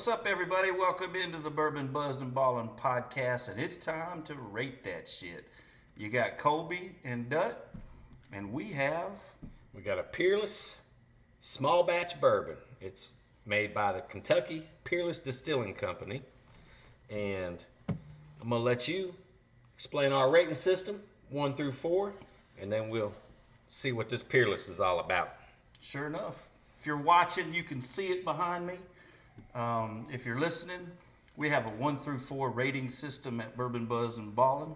What's up, everybody? Welcome into the Bourbon Buzzed and Ballin podcast, and it's time to rate that shit. You got Kolby and Dut, and we got a Peerless Small Batch Bourbon. It's made by the Kentucky Peerless Distilling Company, and I'm gonna let you explain our rating system 1 through 4, and then we'll see what this Peerless is all about. Sure enough. If you're watching, you can see it behind me. If you're listening, we have a 1 through 4 rating system at Bourbon Buzz and Ballin.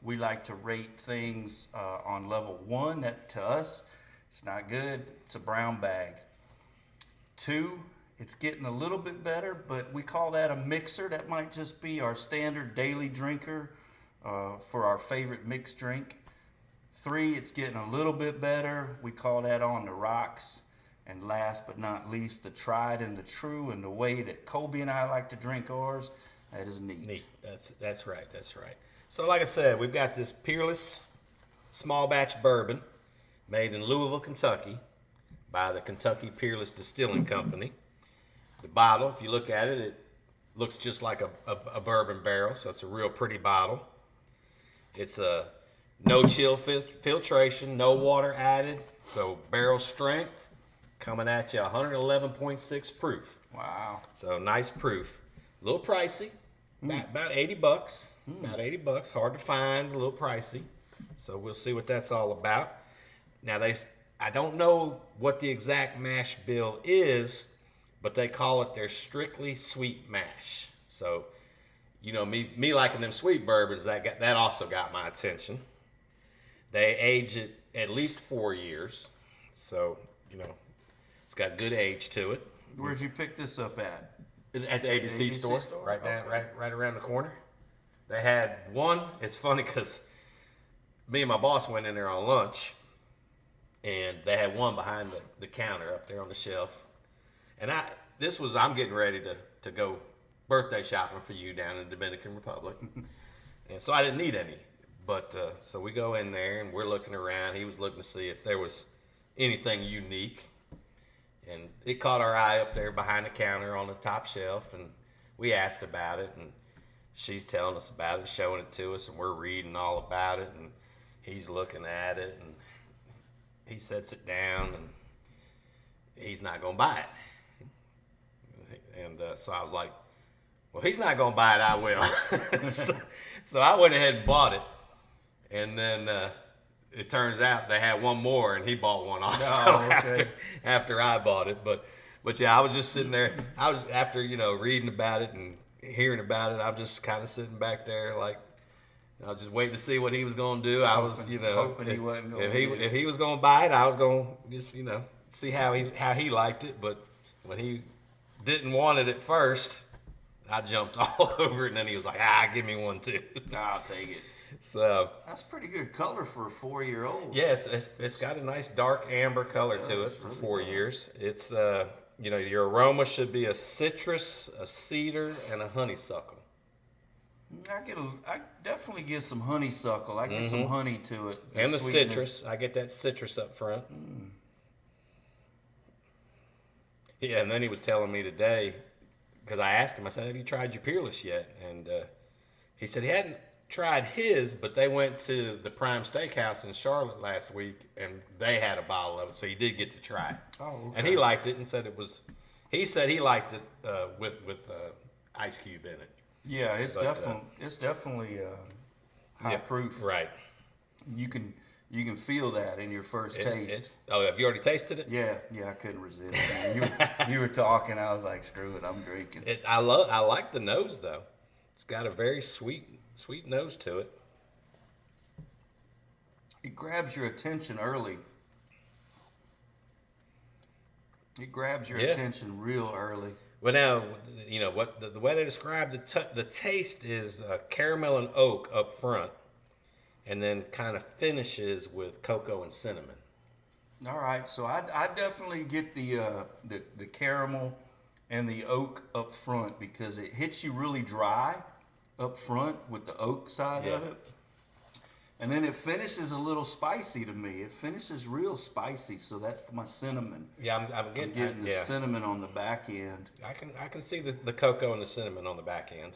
We like to rate things on level 1. That to us, it's not good. It's a brown bag. 2, it's getting a little bit better, but we call that a mixer. That might just be our standard daily drinker for our favorite mixed drink. 3, it's getting a little bit better. We call that on the rocks. And last but not least, the tried and the true, and the way that Kolby and I like to drink ours, that is neat. Neat. That's right. So like I said, we've got this Peerless Small Batch Bourbon made in Louisville, Kentucky by the Kentucky Peerless Distilling Company. The bottle, if you look at it, it looks just like a bourbon barrel, so it's a real pretty bottle. It's a no chill filtration, no water added, so barrel strength. Coming at you 111.6 proof. Wow. So nice proof. A little pricey. About $80. About $80. Hard to find, a little pricey. So we'll see what that's all about. Now I don't know what the exact mash bill is, but they call it their strictly sweet mash. So, you know, me liking them sweet bourbons, that also got my attention. They age it at least 4 years. So, you know, it's got good age to it. Where'd you pick this up at? At the ABC store, right down, okay. right around the corner. They had one. It's funny because me and my boss went in there on lunch, and they had one behind the counter up there on the shelf. And I'm getting ready to go birthday shopping for you down in the Dominican Republic, and so I didn't need any. But so we go in there and we're looking around. He was looking to see if there was anything unique. And it caught our eye up there behind the counter on the top shelf, and we asked about it, and she's telling us about it, showing it to us, and we're reading all about it, and he's looking at it, and he sets it down, and he's not going to buy it. And so I was like, well, he's not going to buy it, I will. so I went ahead and bought it, and then it turns out they had one more, and he bought one also after I bought it. But yeah, I was just sitting there. I was after reading about it and hearing about it. I'm just kind of sitting back there like I was just waiting to see what he was going to do. I was hoping he wasn't going. If he was going to buy it, I was going to just see how he liked it. But when he didn't want it at first, I jumped all over it, and then he was like, give me one too. I'll take it. So that's pretty good color for a 4-year-old. Yeah, it's got a nice dark amber color to it for 4 years. It's your aroma should be a citrus, a cedar, and a honeysuckle. I definitely get some honeysuckle. I get some honey to it. And the citrus. I get that citrus up front. Yeah, and then he was telling me today, because I asked him, I said, have you tried your Peerless yet? And he said he hadn't tried his, but they went to the Prime Steakhouse in Charlotte last week, and they had a bottle of it, so he did get to try it. Oh, okay. And he liked it and said he said he liked it with ice cube in it. Yeah, it's definitely high proof. Right. You can feel that in your first taste. Have you already tasted it? Yeah, I couldn't resist it. You were talking, I was like, screw it, I'm drinking. I like the nose though. It's got a very sweet nose to it. It grabs your attention early. It grabs your attention real early. Well, now, what the way they describe the taste is caramel and oak up front, and then kind of finishes with cocoa and cinnamon. All right, so I definitely get the caramel and the oak up front because it hits you really dry up front with the oak side of it. And then it finishes a little spicy to me. It finishes real spicy, so that's my cinnamon. Yeah, I'm getting The cinnamon on the back end. I can see the cocoa and the cinnamon on the back end.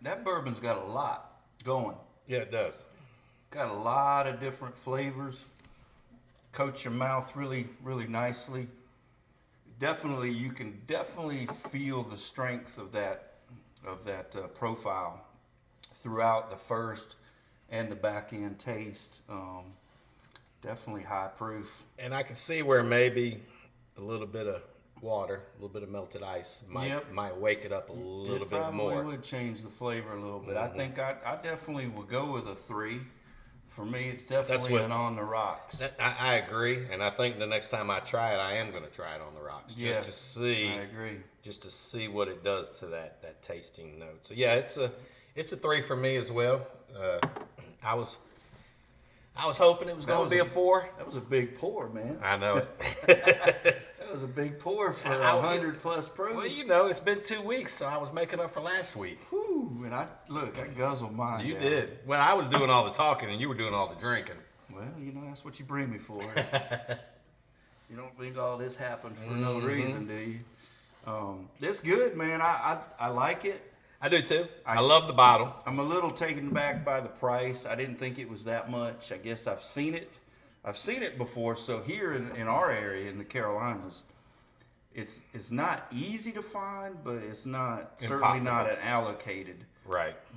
That bourbon's got a lot going. Yeah, it does. Got a lot of different flavors. Coats your mouth really, really nicely. Definitely, you can definitely feel the strength of that profile throughout the first and the back end taste. Definitely high proof. And I can see where maybe a little bit of water, a little bit of melted ice might wake it up a little bit more. It probably would change the flavor a little bit. I think I definitely would go with a 3. For me, it's definitely an on the rocks. I agree, and I think the next time I try it, I am going to try it on the rocks just to see. I agree. Just to see what it does to that tasting note. So yeah, it's a 3 for me as well. I was hoping it was going to be a 4. That was a big pour, man. I know it. That was a big pour for 100 plus proof. Well, it's been 2 weeks, so I was making up for last week. Whew, and I guzzled mine. You down. did. Well, I was doing all the talking, and you were doing all the drinking. Well, that's what you bring me for. You don't think all this happened for no reason, do you? It's good, man. I like it. I do too. I love the bottle. I'm a little taken back by the price. I didn't think it was that much. I guess I've seen it. I've seen it before. So here in our area in the Carolinas, it's not easy to find, but it's not certainly not an allocated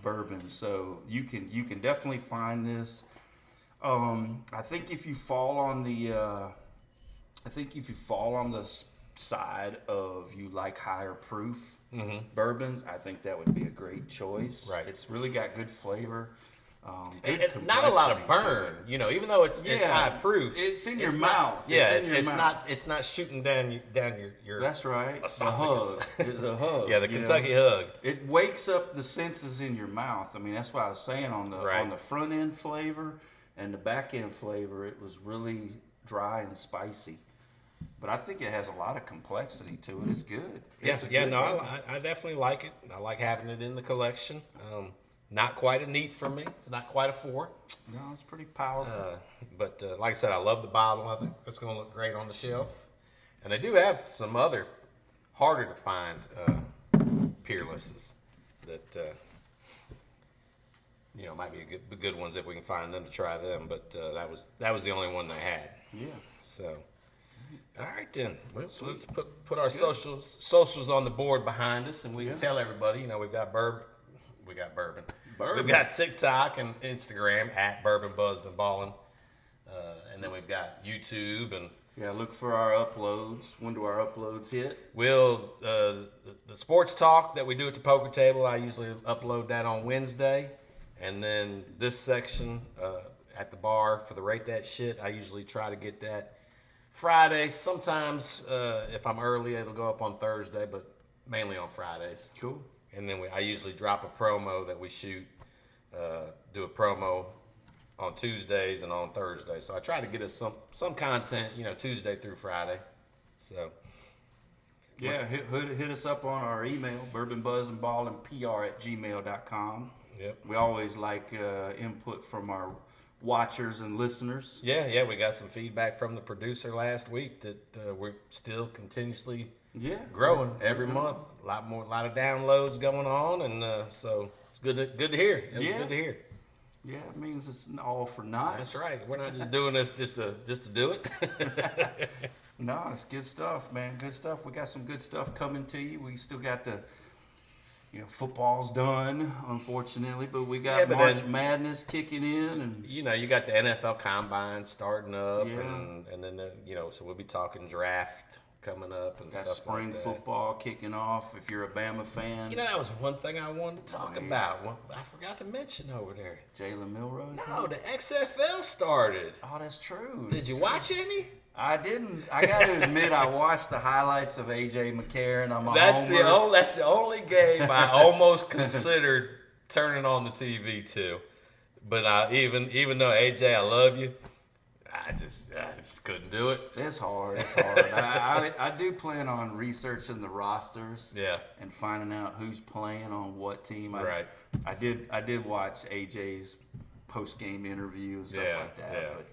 bourbon. So you can definitely find this. I think if you fall on the side of you like higher proof bourbons, I think that would be a great choice. Right. It's really got good flavor. And not a lot of burn, even though it's high proof. It's in your mouth. It's not shooting down your. That's right. Esophagus. The hug. Yeah, the Kentucky hug. It wakes up the senses in your mouth. I mean, that's what I was saying on the front end flavor and the back end flavor. It was really dry and spicy. But I think it has a lot of complexity to it. It's good. I definitely like it. I like having it in the collection. Not quite a neat for me. It's not quite a 4. No, it's pretty powerful. But like I said, I love the bottle. I think it's going to look great on the shelf. And they do have some other harder to find Peerlesses that might be good ones if we can find them to try them. But that was the only one they had. Yeah. So. All right then. Let's put our socials on the board behind us, and we can tell everybody. We've got bourbon. We've got TikTok and Instagram at Bourbon Buzzed and Ballin, and then we've got YouTube and look for our uploads. When do our uploads hit? We'll the sports talk that we do at the poker table. I usually upload that on Wednesday, and then this section at the bar for the Rate That Shit. I usually try to get that Friday. Sometimes if I'm early, it'll go up on Thursday, but mainly on Fridays. Cool. And then I usually drop a promo that we shoot, do a promo on Tuesdays and on Thursdays. So I try to get us some content, Tuesday through Friday. So yeah, hit us up on our email, bourbonbuzzandballinpr@gmail.com. Yep. We always like input from our watchers and listeners. Yeah, we got some feedback from the producer last week that we're still continuously growing every month. A lot of downloads going on, and so it's good to hear. Good to hear. Yeah, it means it's all for naught. That's right. We're not just doing this just to do it. No, it's good stuff, man. Good stuff. We got some good stuff coming to you. We still got the football's done, unfortunately, but we got March Madness kicking in, and you got the NFL Combine starting up, and then so we'll be talking draft coming up and got stuff spring like that. Football kicking off. If you're a Bama fan, that was one thing I wanted to talk about. I forgot to mention over there. Jalen Milroe. No, the XFL started. Oh, that's true. Did you watch any? I didn't. I got to admit, I watched the highlights of AJ McCarron. That's the only game I almost considered turning on the TV to. But even though AJ, I love you, I just couldn't do it. It's hard. It's hard. I do plan on researching the rosters. Yeah. And finding out who's playing on what team. Right. I did watch AJ's post game interview and stuff like that. Yeah. But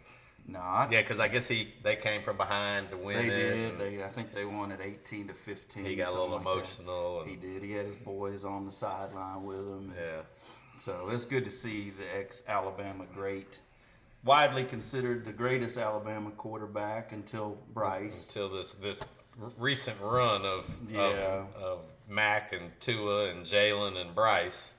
no, because I guess they came from behind to win they it. did. I think they won at 18-15. He got a little like emotional. He did. He had his boys on the sideline with him. Yeah. So it's good to see the ex-Alabama great, widely considered the greatest Alabama quarterback until Bryce. Until this recent run of Mac and Tua and Jalen and Bryce.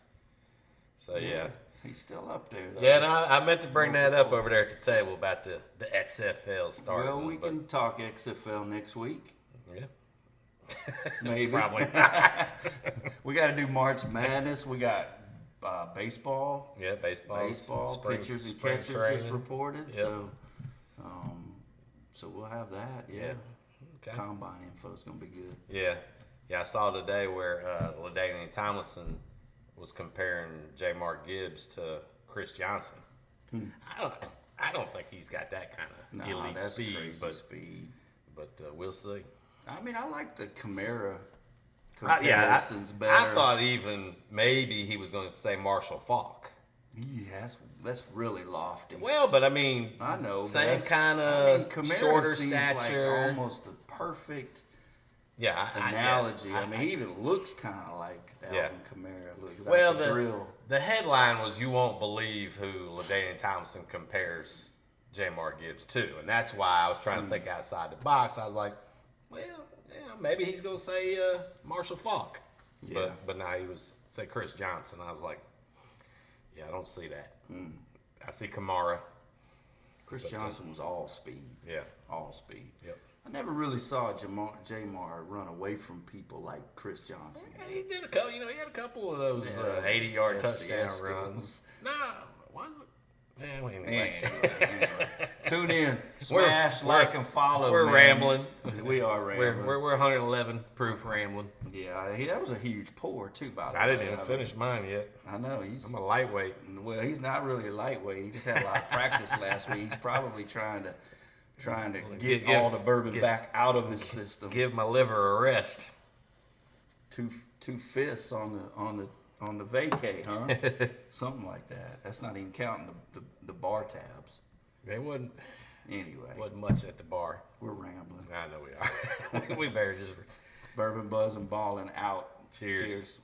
So yeah. He's still up there, though. Yeah, no, I meant to bring that up over there at the table about the XFL starting. Well, we can talk XFL next week. Yeah. Maybe. Probably not. We got to do March Madness. We got baseball. Yeah, baseball. Pitchers and spring catchers training. just reported. Yep. So we'll have that. Yeah. Okay. Combine info is going to be good. Yeah. I saw today where LaDainian Tomlinson was comparing J. Mark Gibbs to Chris Johnson. I don't think he's got that kind of elite that's speed, crazy speed. But we'll see. I mean, I like the Camara Yeah, comparisons better. I thought even maybe he was going to say Marshall Faulk. Yeah, that's really lofty. Well, but I mean, I know. same kind of Camara shorter seems stature. like almost the perfect analogy. I mean, he even looks kind of like Alvin Kamara. Well, the drill. the headline was, "You won't believe who LaDainian Tomlinson compares J. Mark Gibbs to," and that's why I was trying to think outside the box. I was like, well, maybe he's gonna say Marshall Faulk, but now he was say Chris Johnson. I was like, yeah, I don't see that. I see Kamara. Chris Johnson was all speed. Yeah, all speed. Yep. I never really saw Jamar run away from people like Chris Johnson. He did a couple. He had a couple of those 80-yard touchdown runs. No, was it? Yeah, anyway. Tune in, smash, like, and follow. We're rambling. We are rambling. We're 111 proof rambling. Yeah, that was a huge pour too. By the way, I didn't even finish mine yet. I know I'm a lightweight. Well, he's not really a lightweight. He just had a lot of practice last week. He's probably trying to get all the bourbon back out of his system. Give my liver a rest. 2/5 on the vacay, huh? Something like that. That's not even counting the bar tabs. They wasn't much at the bar. We're rambling. I know we are. We better just Bourbon Buzz and Ballin out. Cheers.